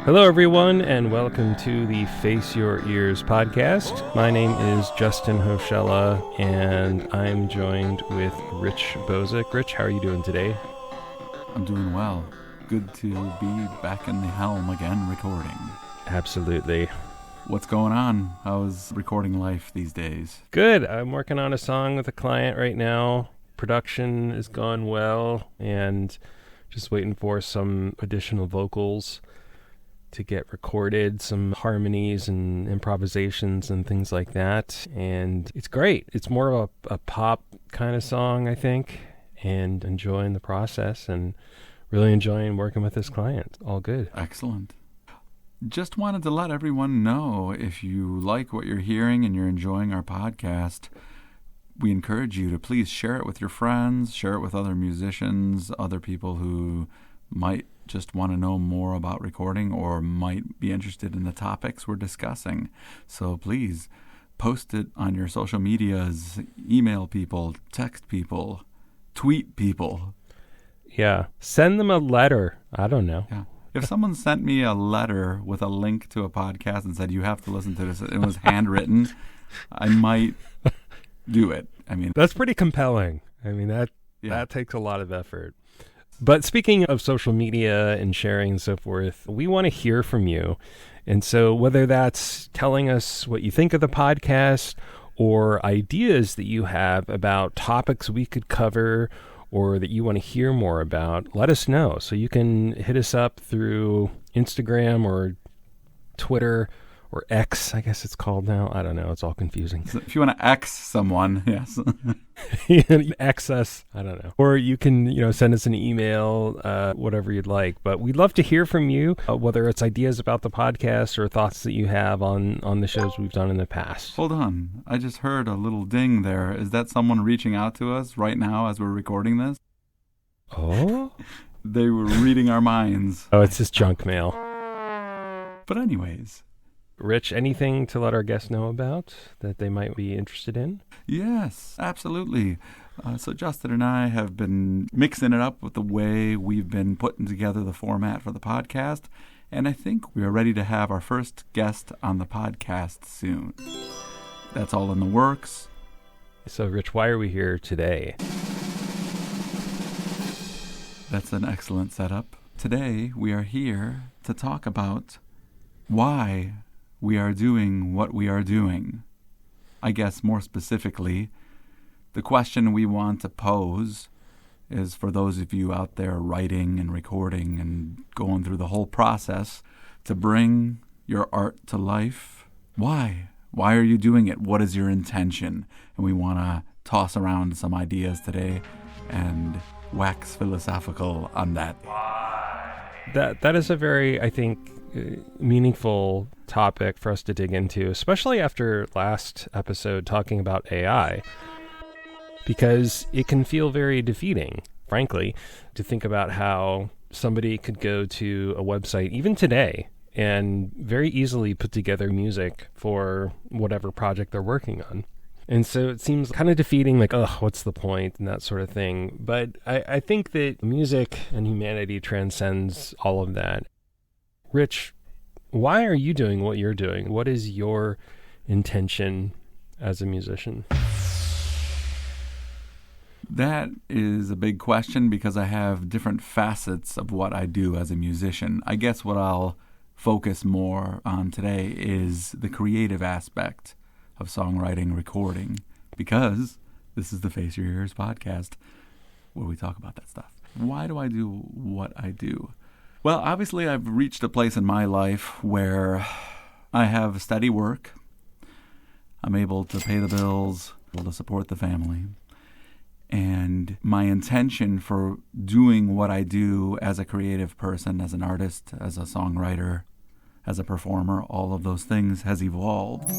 Hello, everyone, and welcome to the Face Your Ears podcast. My name is Justin Hoshella, and I'm joined with Rich Bozick. Rich, how are you doing today? I'm doing well. Good to be back in the helm again, recording. Absolutely. What's going on? How's recording life these days? Good. I'm working on a song with a client right now. Production is going well, and just waiting for some additional vocals to get recorded, some harmonies and improvisations and things like that. And it's great. It's more of a pop kind of song, I think, and enjoying the process and really enjoying working with this client. All good. Excellent. Just wanted to let everyone know, if you like what you're hearing and you're enjoying our podcast, we encourage you to please share it with your friends, share it with other musicians, other people who might just want to know more about recording or might be interested in the topics we're discussing. So please post it on your social medias, email people, text people, tweet people. Yeah. Send them a letter. I don't know. Yeah. If someone sent me a letter with a link to a podcast and said, you have to listen to this, it was handwritten, I might do it. I mean, that's pretty compelling. I mean, that takes a lot of effort. But speaking of social media and sharing and so forth, we want to hear from you. And so whether that's telling us what you think of the podcast or ideas that you have about topics we could cover or that you want to hear more about, let us know. So you can hit us up through Instagram or Twitter or X, I guess it's called now. I don't know. It's all confusing. So if you want to X someone, yes. X us, I don't know. Or you can, send us an email, whatever you'd like. But we'd love to hear from you, whether it's ideas about the podcast or thoughts that you have on the shows we've done in the past. Hold on. I just heard a little ding there. Is that someone reaching out to us right now as we're recording this? Oh? They were reading our minds. Oh, it's just junk mail. But anyways. Rich, anything to let our guests know about that they might be interested in? Yes, absolutely. So Justin and I have been mixing it up with the way we've been putting together the format for the podcast, and I think we are ready to have our first guest on the podcast soon. That's all in the works. So, Rich, why are we here today? That's an excellent setup. Today, we are here to talk about why we are doing what we are doing. I guess more specifically, the question we want to pose is for those of you out there writing and recording and going through the whole process to bring your art to life. Why? Why are you doing it? What is your intention? And we want to toss around some ideas today and wax philosophical on that. That is a very, I think, meaningful topic for us to dig into, especially after last episode talking about AI, because it can feel very defeating, frankly, to think about how somebody could go to a website, even today, and very easily put together music for whatever project they're working on. And so it seems kind of defeating, like, oh, what's the point, and that sort of thing. But I think that music and humanity transcends all of that. Rich, why are you doing what you're doing? What is your intention as a musician? That is a big question because I have different facets of what I do as a musician. I guess what I'll focus more on today is the creative aspect of songwriting, recording, because this is the Face Your Ears podcast where we talk about that stuff. Why do I do what I do? Well, obviously, I've reached a place in my life where I have steady work. I'm able to pay the bills, able to support the family. And my intention for doing what I do as a creative person, as an artist, as a songwriter, as a performer, all of those things has evolved.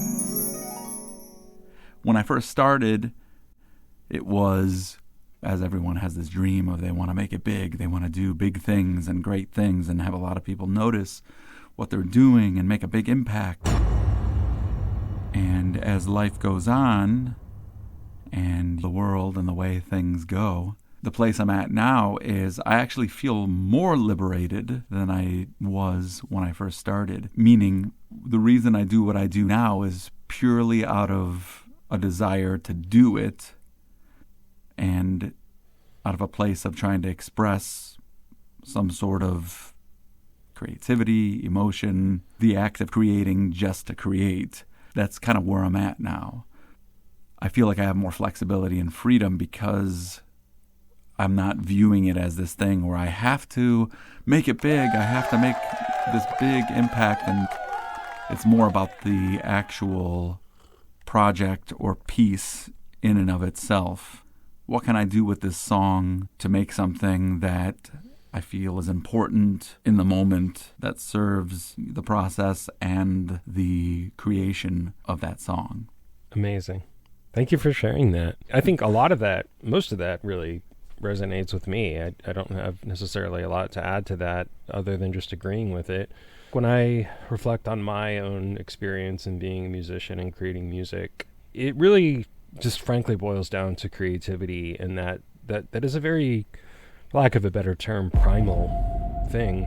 When I first started, it was, as everyone has this dream of they want to make it big, they want to do big things and great things and have a lot of people notice what they're doing and make a big impact. And as life goes on and the world and the way things go, The place I'm at now is I actually feel more liberated than I was when I first started. Meaning, the reason I do what I do now is purely out of a desire to do it and out of a place of trying to express some sort of creativity, emotion, the act of creating just to create. That's kind of where I'm at now. I feel like I have more flexibility and freedom because I'm not viewing it as this thing where I have to make it big, I have to make this big impact, and it's more about the actual project or piece in and of itself. What can I do with this song to make something that I feel is important in the moment, that serves the process and the creation of that song? Amazing. Thank you for sharing that. I think a lot of that, most of that really resonates with me. I don't have necessarily a lot to add to that other than just agreeing with it. When I reflect on my own experience in being a musician and creating music, it really just frankly boils down to creativity, and that is a very, for lack of a better term, primal thing.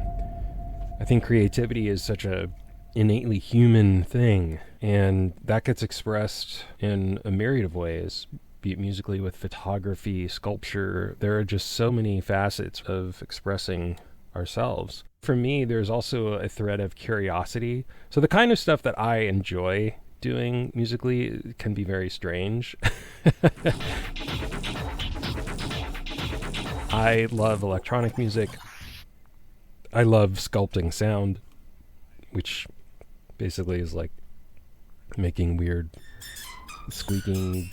I think creativity is such a innately human thing, and that gets expressed in a myriad of ways, be it musically with photography, sculpture. There are just so many facets of expressing ourselves. For me, there's also a thread of curiosity. So the kind of stuff that I enjoy doing musically can be very strange. I love electronic music. I love sculpting sound, which basically is like making weird squeaking,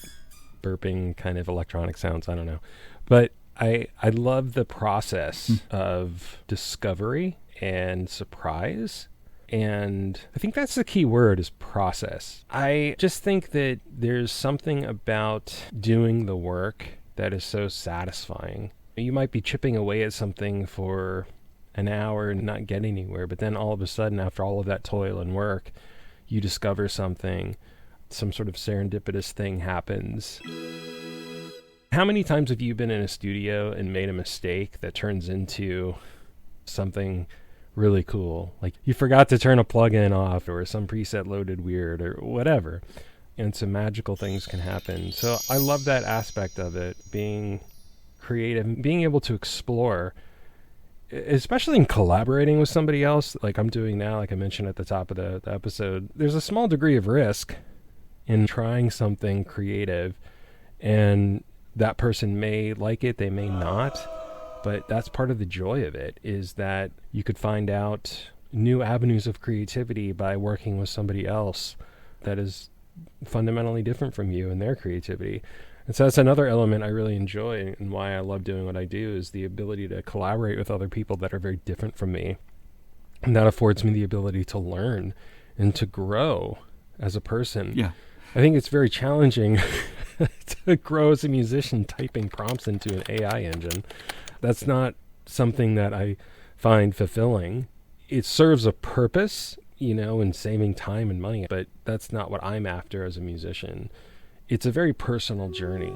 burping kind of electronic sounds. I don't know. But I love the process of discovery and surprise. And I think that's the key word, is process. I just think that there's something about doing the work that is so satisfying. You might be chipping away at something for an hour and not get anywhere, but then all of a sudden, after all of that toil and work, you discover something, some sort of serendipitous thing happens. How many times have you been in a studio and made a mistake that turns into something really cool? Like you forgot to turn a plugin off, or some preset loaded weird, or whatever. And some magical things can happen. So I love that aspect of it, being creative, being able to explore, especially in collaborating with somebody else like I'm doing now, like I mentioned at the top of the episode. There's a small degree of risk in trying something creative, and that person may like it, they may not, but that's part of the joy of it, is that you could find out new avenues of creativity by working with somebody else that is fundamentally different from you and their creativity. And so that's another element I really enjoy, and why I love doing what I do, is the ability to collaborate with other people that are very different from me. And that affords me the ability to learn and to grow as a person. Yeah. I think it's very challenging to grow as a musician typing prompts into an AI engine. That's not something that I find fulfilling. It serves a purpose, in saving time and money, but that's not what I'm after as a musician. It's a very personal journey,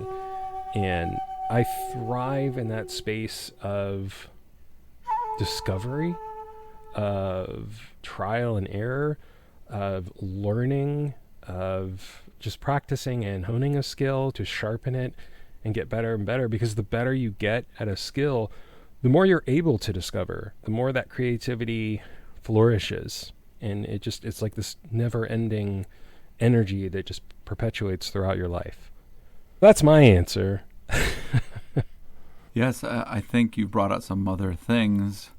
and I thrive in that space of discovery, of trial and error, of learning, of just practicing and honing a skill to sharpen it and get better and better, because the better you get at a skill, the more you're able to discover, the more that creativity flourishes. And it's like this never-ending energy that just perpetuates throughout your life. That's my answer. Yes, I think you brought out some other things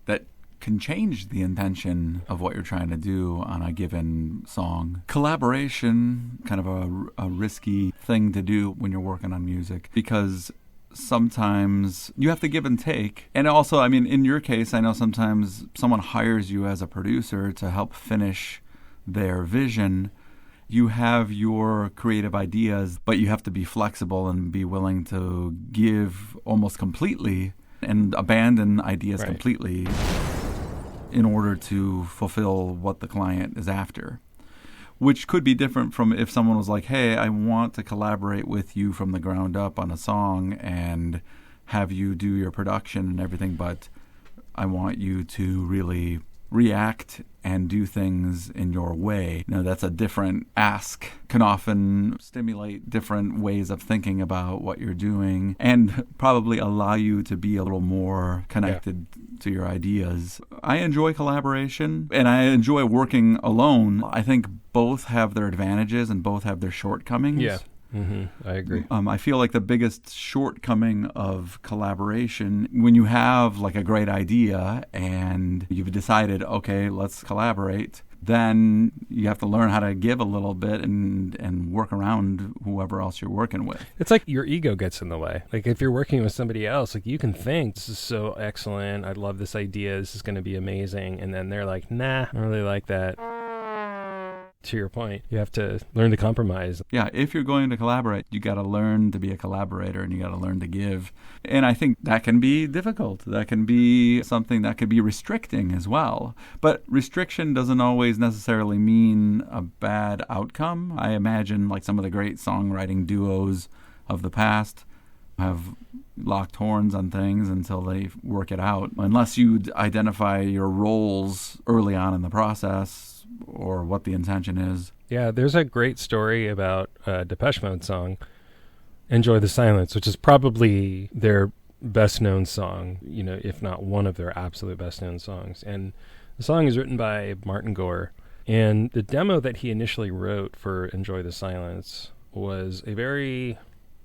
that can change the intention of what you're trying to do on a given song. Collaboration, kind of a risky thing to do when you're working on music, because sometimes you have to give and take. And also, in your case, I know sometimes someone hires you as a producer to help finish their vision. You have your creative ideas, but you have to be flexible and be willing to give almost completely and abandon ideas completely in order to fulfill what the client is after. Which could be different from if someone was like, hey, I want to collaborate with you from the ground up on a song, and have you do your production and everything, but I want you to really react and do things in your way. That's a different ask, can often stimulate different ways of thinking about what you're doing and probably allow you to be a little more connected to your ideas. I enjoy collaboration and I enjoy working alone. I think both have their advantages and both have their shortcomings. Yeah. I agree. I feel like the biggest shortcoming of collaboration, when you have like a great idea and you've decided, okay, let's collaborate, then you have to learn how to give a little bit and work around whoever else you're working with. It's like your ego gets in the way. Like if you're working with somebody else, like you can think, this is so excellent, I love this idea, this is going to be amazing. And then they're like, nah, I don't really like that. To your point, you have to learn to compromise. Yeah, if you're going to collaborate, you got to learn to be a collaborator and you got to learn to give. And I think that can be difficult. That can be something that could be restricting as well. But restriction doesn't always necessarily mean a bad outcome. I imagine like some of the great songwriting duos of the past have locked horns on things until they work it out. Unless you identify your roles early on in the process or what the intention is. Yeah, there's a great story about a Depeche Mode song, Enjoy the Silence, which is probably their best known song, if not one of their absolute best known songs. And the song is written by Martin Gore. And the demo that he initially wrote for Enjoy the Silence was a very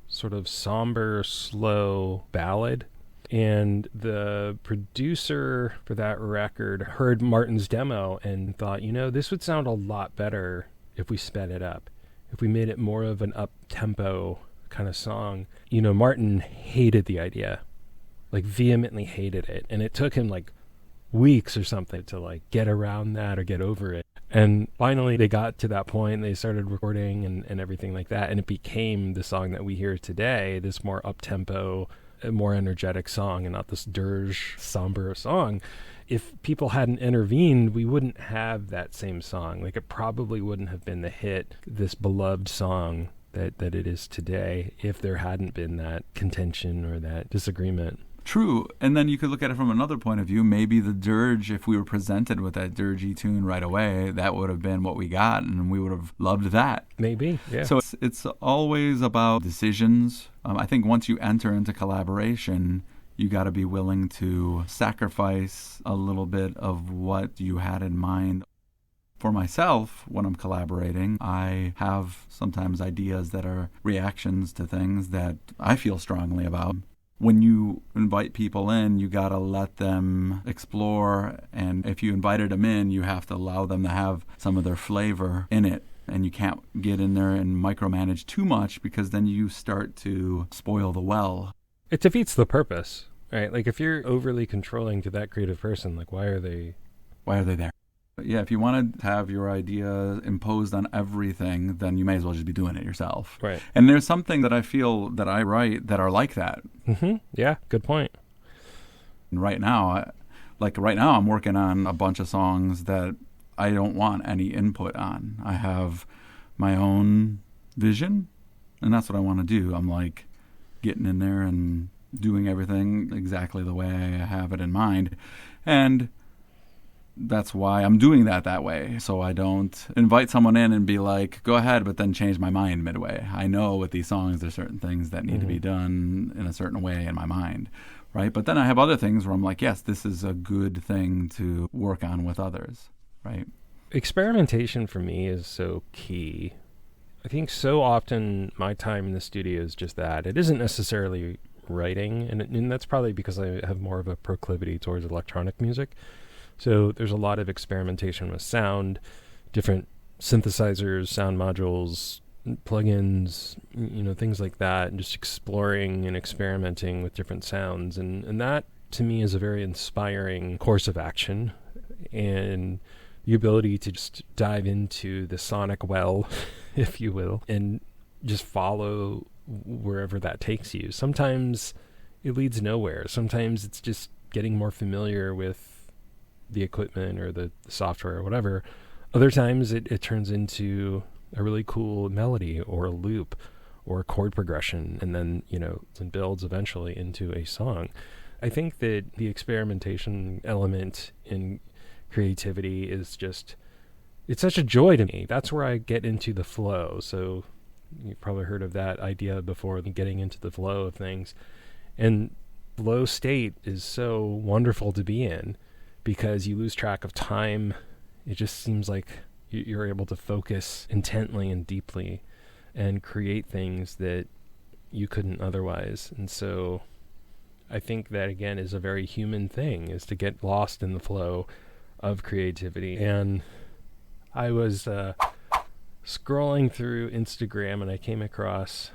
sort of somber, slow ballad. And the producer for that record heard Martin's demo and thought, this would sound a lot better if we sped it up, if we made it more of an up-tempo kind of song. Martin hated the idea, like vehemently hated it. And it took him like weeks or something to like get around that or get over it. And finally they got to that point and they started recording and everything like that. And it became the song that we hear today, this more up-tempo, a more energetic song and not this dirge, somber song. If people hadn't intervened, we wouldn't have that same song. Like it probably wouldn't have been the hit, this beloved song that it is today, if there hadn't been that contention or that disagreement. True. And then you could look at it from another point of view. Maybe the dirge, if we were presented with that dirgy tune right away, that would have been what we got and we would have loved that. Maybe, yeah. So it's always about decisions. I think once you enter into collaboration, you got to be willing to sacrifice a little bit of what you had in mind. For myself, when I'm collaborating, I have sometimes ideas that are reactions to things that I feel strongly about. When you invite people in, you got to let them explore. And if you invited them in, you have to allow them to have some of their flavor in it. And you can't get in there and micromanage too much because then you start to spoil the well. It defeats the purpose, right? Like if you're overly controlling to that creative person, like why are they there? Yeah, if you want to have your idea imposed on everything, then you may as well just be doing it yourself. Right. And there's something that I feel that I write that are like that. Mm-hmm. Yeah, good point. And right now, I'm working on a bunch of songs that I don't want any input on. I have my own vision, and that's what I want to do. I'm like getting in there and doing everything exactly the way I have it in mind. And that's why I'm doing that way. So I don't invite someone in and be like, go ahead, but then change my mind midway. I know with these songs, there's certain things that need to be done in a certain way in my mind, right? But then I have other things where I'm like, yes, this is a good thing to work on with others, right? Experimentation for me is so key. I think so often my time in the studio is just that. It isn't necessarily writing, and that's probably because I have more of a proclivity towards electronic music. So there's a lot of experimentation with sound, different synthesizers, sound modules, plugins, things like that, and just exploring and experimenting with different sounds. And that, to me, is a very inspiring course of action. And the ability to just dive into the sonic well, if you will, and just follow wherever that takes you. Sometimes it leads nowhere. Sometimes it's just getting more familiar with the equipment or the software or whatever. Other times it turns into a really cool melody or a loop or chord progression, and then, it builds eventually into a song. I think that the experimentation element in creativity is just, it's such a joy to me. That's where I get into the flow. So you've probably heard of that idea before, getting into the flow of things. And flow state is so wonderful to be in because you lose track of time. It just seems like you're able to focus intently and deeply and create things that you couldn't otherwise. And so I think that, again, is a very human thing, is to get lost in the flow of creativity. And I was scrolling through Instagram and I came across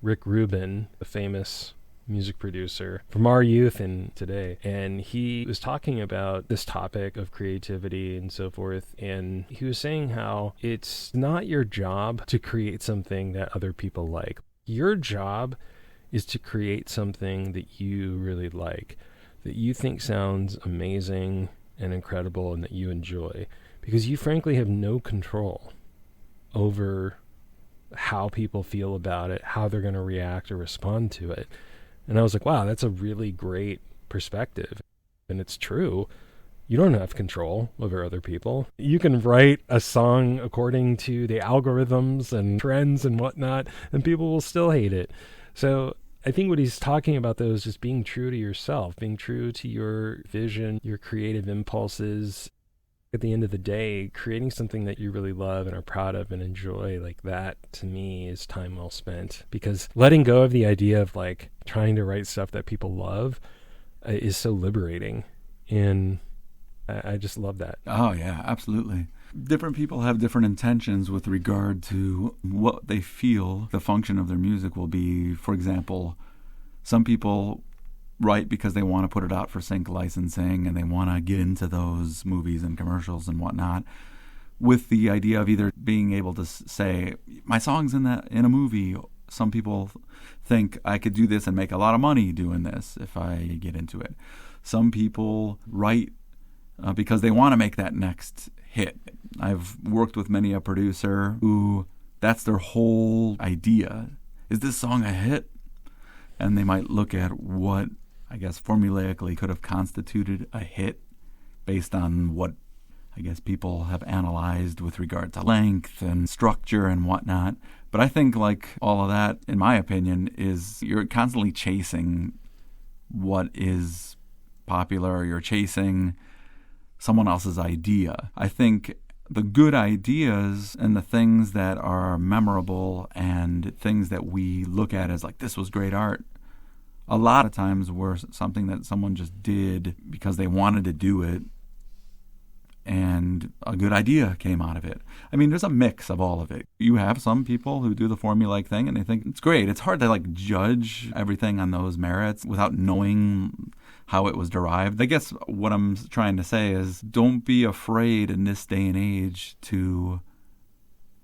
Rick Rubin, the famous music producer from our youth and today. And he was talking about this topic of creativity and so forth. And he was saying how it's not your job to create something that other people like. Your job is to create something that you really like, that you think sounds amazing and incredible and that you enjoy, because you frankly have no control over how people feel about it, how they're going to react or respond to it. And I was like, wow, that's a really great perspective. And it's true. You don't have control over other people. You can write a song according to the algorithms and trends and whatnot, and people will still hate it. So I think what he's talking about, though, is just being true to yourself, being true to your vision, your creative impulses. At the end of the day, creating something that you really love and are proud of and enjoy, like that, to me, is time well spent. Because letting go of the idea of like trying to write stuff that people love is so liberating. And I just love that. Oh, yeah, absolutely. Different people have different intentions with regard to what they feel the function of their music will be. For example, some people write because they want to put it out for sync licensing and they want to get into those movies and commercials and whatnot, with the idea of either being able to say, my song's in a movie. Some people think I could do this and make a lot of money doing this if I get into it. Some people write because they want to make that next hit. I've worked with many a producer who that's their whole idea. Is this song a hit? And they might look at what, I guess, formulaically could have constituted a hit based on what, I guess, people have analyzed with regard to length and structure and whatnot. But I think, like all of that, in my opinion, is you're constantly chasing what is popular. You're chasing someone else's idea. I think the good ideas and the things that are memorable and things that we look at as like, this was great art, a lot of times were something that someone just did because they wanted to do it and a good idea came out of it. I mean, there's a mix of all of it. You have some people who do the formulaic thing and they think it's great. It's hard to like judge everything on those merits without knowing how it was derived. I guess what I'm trying to say is don't be afraid in this day and age to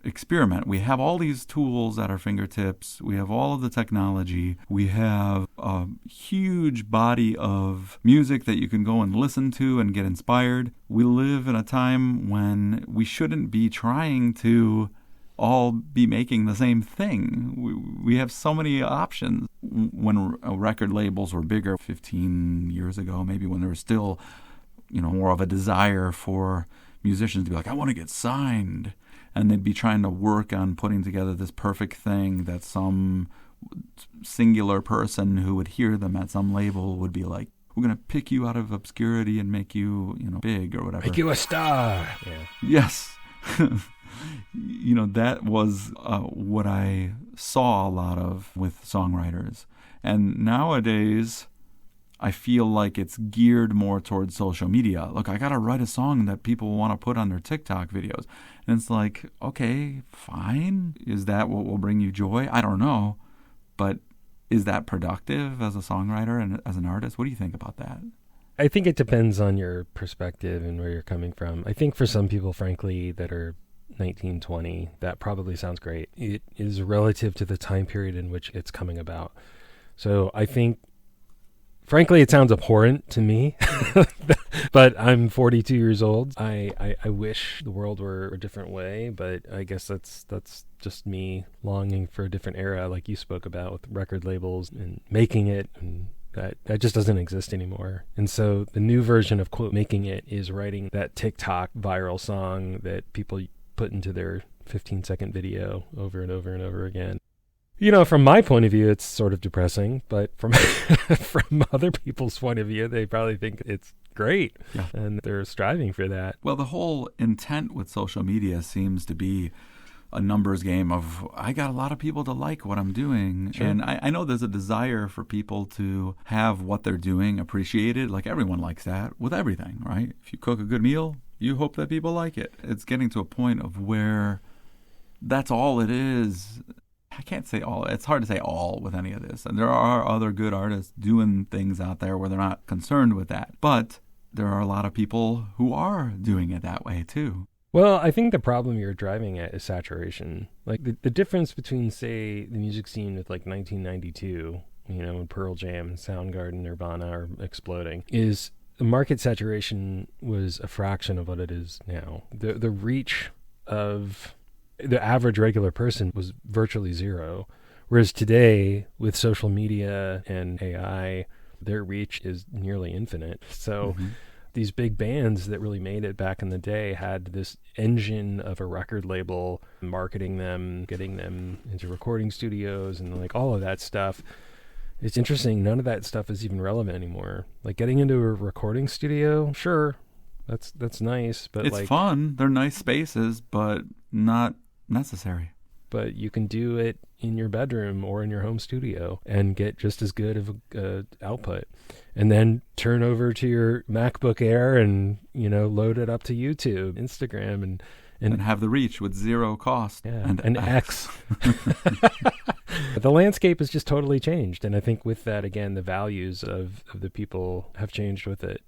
experiment. We have all these tools at our fingertips. We have all of the technology. We have a huge body of music that you can go and listen to and get inspired. We live in a time when we shouldn't be trying to all be making the same thing. We have so many options. When record labels were bigger 15 years ago, maybe when there was still, more of a desire for musicians to be like, I want to get signed. And they'd be trying to work on putting together this perfect thing that some singular person who would hear them at some label would be like, we're going to pick you out of obscurity and make you, big or whatever. Make you a star. Yeah. Yes. That was what I saw a lot of with songwriters. And nowadays, I feel like it's geared more towards social media. Look, I got to write a song that people want to put on their TikTok videos. And it's like, okay, fine. Is that what will bring you joy? I don't know. But is that productive as a songwriter and as an artist? What do you think about that? I think it depends on your perspective and where you're coming from. I think for some people, frankly, that are 19, 20, that probably sounds great. It is relative to the time period in which it's coming about. So I think, frankly, it sounds abhorrent to me But I'm 42 years old. I wish the world were a different way, but I guess that's just me longing for a different era, like you spoke about with record labels and making it, and that just doesn't exist anymore. And so the new version of quote making it is writing that TikTok viral song that people put into their 15-second video over and over and over again. You know, from my point of view, it's sort of depressing, but from from other people's point of view, they probably think it's great, yeah, and they're striving for that. Well, the whole intent with social media seems to be a numbers game of, I got a lot of people to like what I'm doing. Sure. And I know there's a desire for people to have what they're doing appreciated. Like everyone likes that with everything, right? If you cook a good meal, you hope that people like it. It's getting to a point of where that's all it is. I can't say all. It's hard to say all with any of this. And there are other good artists doing things out there where they're not concerned with that. But there are a lot of people who are doing it that way too. Well, I think the problem you're driving at is saturation. Like the difference between, say, the music scene with like 1992, you know, when Pearl Jam and Soundgarden, Nirvana are exploding, is the market saturation was a fraction of what it is now. The reach of the average regular person was virtually zero. Whereas today, with social media and AI, their reach is nearly infinite. So these big bands that really made it back in the day had this engine of a record label marketing them, getting them into recording studios and like all of that stuff. It's interesting. None of that stuff is even relevant anymore. Like getting into a recording studio, sure, that's nice, but it's fun. They're nice spaces, but not necessary. But you can do it in your bedroom or in your home studio and get just as good of a output, and then turn over to your MacBook Air and, you know, load it up to YouTube, Instagram, and have the reach with zero cost. Yeah, and X. The landscape has just totally changed, and I think with that, again, the values of the people have changed with it.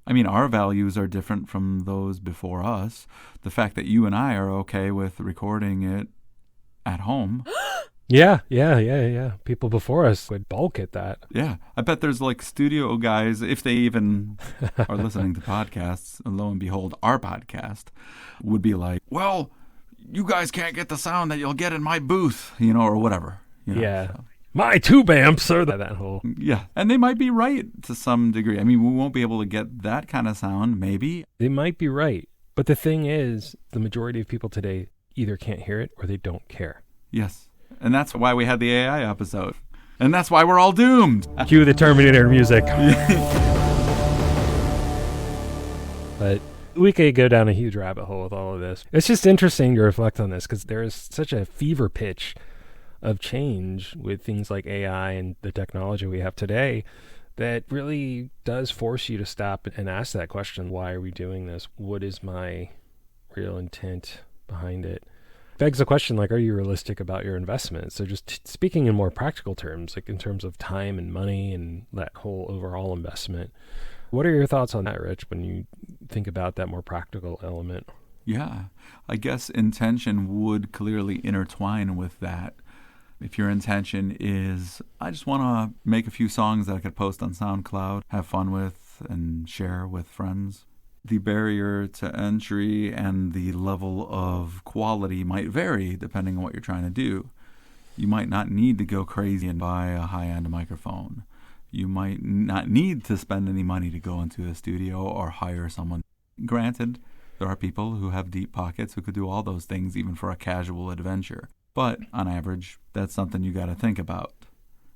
I mean, our values are different from those before us. The fact that you and I are okay with recording it at home. Yeah. People before us would balk at that. Yeah. I bet there's like studio guys, if they even are listening to podcasts, and lo and behold, our podcast would be like, well, you guys can't get the sound that you'll get in my booth, you know, or whatever. You know, yeah. So. My tube amps are that whole. Yeah. And they might be right to some degree. I mean, we won't be able to get that kind of sound, maybe. They might be right. But the thing is, the majority of people today either can't hear it or they don't care. Yes. And that's why we had the AI episode. And that's why we're all doomed. Cue the Terminator music. But we could go down a huge rabbit hole with all of this. It's just interesting to reflect on this because there is such a fever pitch of change with things like AI and the technology we have today that really does force you to stop and ask that question. Why are we doing this? What is my real intent behind it? Begs the question, like, are you realistic about your investments? So just speaking in more practical terms, like in terms of time and money and that whole overall investment, what are your thoughts on that, Rich, when you think about that more practical element? Yeah, I guess intention would clearly intertwine with that. If your intention is, I just want to make a few songs that I could post on SoundCloud, have fun with, and share with friends, the barrier to entry and the level of quality might vary depending on what you're trying to do. You might not need to go crazy and buy a high-end microphone. You might not need to spend any money to go into a studio or hire someone. Granted, there are people who have deep pockets who could do all those things even for a casual adventure. But on average, that's something you got to think about.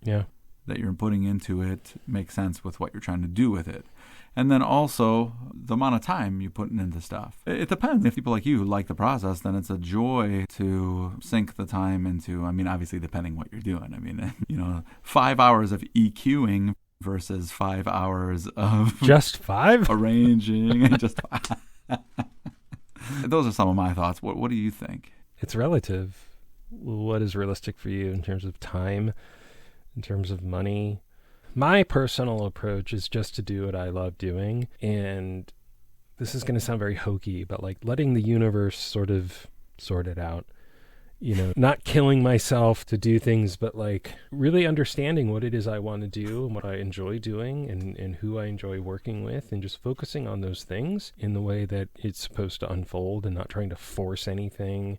Yeah. That you're putting into it makes sense with what you're trying to do with it. And then also the amount of time you're putting into stuff. It depends. If people like you like the process, then it's a joy to sink the time into, I mean, obviously depending what you're doing. I mean, you know, 5 hours of EQing versus 5 hours of just 5 arranging and just those are some of my thoughts. What do you think? It's relative. What is realistic for you in terms of time, in terms of money? My personal approach is just to do what I love doing. And this is going to sound very hokey, but like letting the universe sort of sort it out. not killing myself to do things, but like really understanding what it is I want to do and what I enjoy doing and who I enjoy working with, and just focusing on those things in the way that it's supposed to unfold, and not trying to force anything,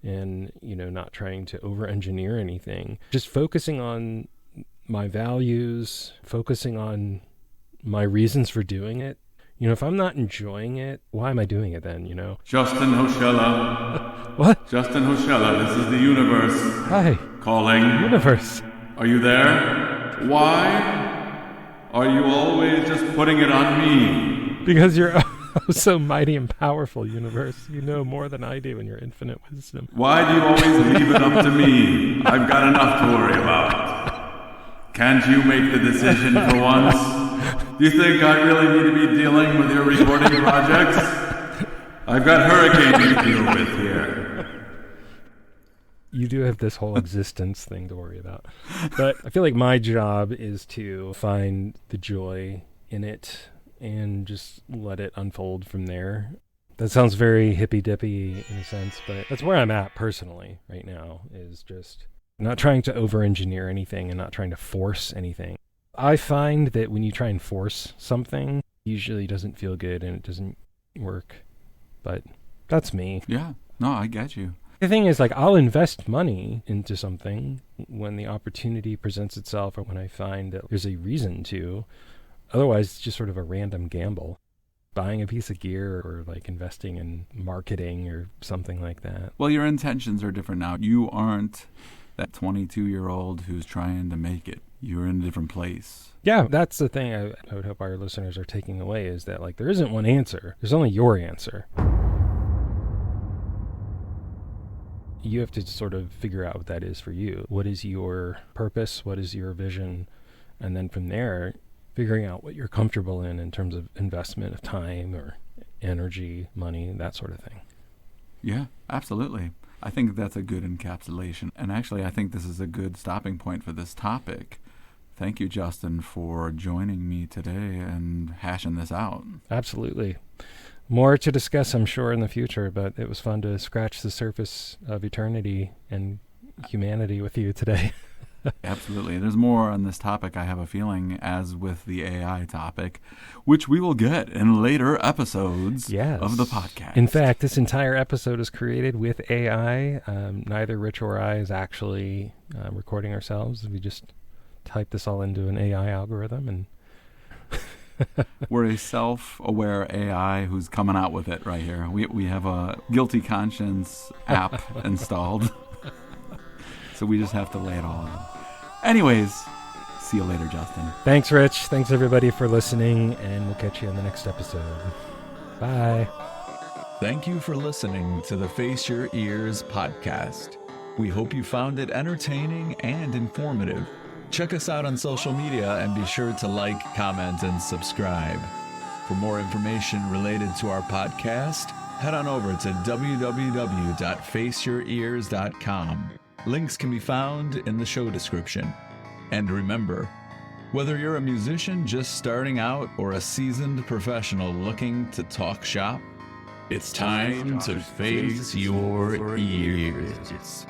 and not trying to over-engineer anything. Just focusing on my values, focusing on my reasons for doing it. If I'm not enjoying it, why am I doing it then, Justin Hoshella. What? Justin Hoshella, this is the universe. Hi. Calling. Universe. Are you there? Why are you always just putting it on me? Because you're so mighty and powerful, universe. You know more than I do in your infinite wisdom. Why do you always leave it up to me? I've got enough to worry about. Can't you make the decision for once? Do you think I really need to be dealing with your recording projects? I've got hurricanes to deal with here. You do have this whole existence thing to worry about. But I feel like my job is to find the joy in it and just let it unfold from there. That sounds very hippy-dippy in a sense, but that's where I'm at personally right now, is just not trying to over-engineer anything and not trying to force anything. I find that when you try and force something, it usually doesn't feel good and it doesn't work. But that's me. Yeah. No, I get you. The thing is, like, I'll invest money into something when the opportunity presents itself or when I find that there's a reason to. Otherwise, it's just sort of a random gamble. Buying a piece of gear or like investing in marketing or something like that. Well, your intentions are different now. You aren't that 22-year-old who's trying to make it. You're in a different place. Yeah, that's the thing I would hope our listeners are taking away, is that like there isn't one answer. There's only your answer. You have to sort of figure out what that is for you. What is your purpose? What is your vision? And then from there, figuring out what you're comfortable in terms of investment of time or energy, money, that sort of thing. Yeah, absolutely. I think that's a good encapsulation. And actually, I think this is a good stopping point for this topic. Thank you, Justin, for joining me today and hashing this out. Absolutely. More to discuss, I'm sure, in the future, but it was fun to scratch the surface of eternity and humanity with you today. Absolutely. There's more on this topic, I have a feeling, as with the AI topic, which we will get in later episodes of the podcast. In fact, this entire episode is created with AI. Neither Rich or I is actually recording ourselves. We just type this all into an AI algorithm, and we're a self-aware AI who's coming out with it right here. We have a Guilty Conscience app installed. So we just have to lay it all out. Anyways, see you later, Justin. Thanks, Rich. Thanks, everybody, for listening, and we'll catch you on the next episode. Bye. Thank you for listening to the Face Your Ears podcast. We hope you found it entertaining and informative. Check us out on social media and be sure to like, comment, and subscribe. For more information related to our podcast, head on over to www.faceyourears.com. Links can be found in the show description. And remember, whether you're a musician just starting out or a seasoned professional looking to talk shop, it's time to face your ears.